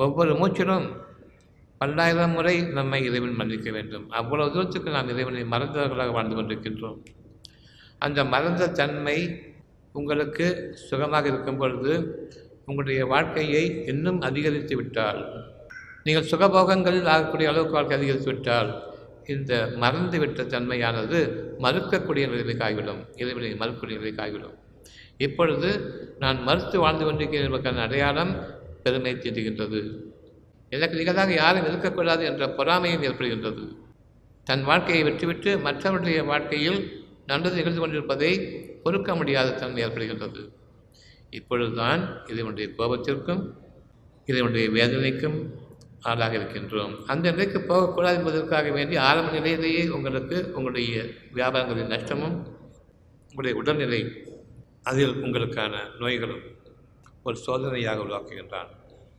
ஒவ்வொரு மூச்சிலும் பல்லாயிரம் முறை நம்மை இறைவன் மன்னிக்க வேண்டும். அவ்வளவு தூரத்துக்கு நாம் இறைவனை மறந்தவர்களாக வாழ்ந்து கொண்டிருக்கின்றோம். அந்த மறந்த தன்மை உங்களுக்கு சுகமாக இருக்கும் பொழுது உங்களுடைய வாழ்க்கையை இன்னும் அதிகரித்து விட்டால், நீங்கள் சுகபோகங்களில் ஆகக்கூடிய அளவுக்கு வாழ்க்கை அதிகரித்து விட்டால், இந்த மறந்துவிட்ட தன்மையானது மறுக்கக்கூடிய நிலைக்கு ஆகிவிடும். இறைவனை மறுக்கக்கூடிய நிலைக்கு ஆகிவிடும். இப்பொழுது நான் மறுத்து வாழ்ந்து கொண்டிருக்கிறேன் என்பதற்கான அடையாளம் பெருமை தீட்டுகின்றது. எனக்கு நிகழாக யாரும் இருக்கக்கூடாது என்ற பொறாமையும் ஏற்படுகின்றது. தன் வாழ்க்கையை விட்டுவிட்டு மற்றவருடைய வாழ்க்கையில் நல்லது நிகழ்ந்து கொண்டிருப்பதை பொறுக்க முடியாத தன்மை ஏற்படுகின்றது. இப்பொழுதுதான் இதனுடைய கோபத்திற்கும் இதனுடைய வேதனைக்கும் ஆளாக இருக்கின்றோம். அந்த நிலைக்கு போகக்கூடாது என்பதற்காக வேண்டி ஆரம்ப நிலையிலேயே உங்களுக்கு உங்களுடைய வியாபாரங்களின் நஷ்டமும் உங்களுடைய உடல்நிலை அதில் உங்களுக்கான நோய்களும் ஒரு சோதனையாக உருவாக்குகின்றான்.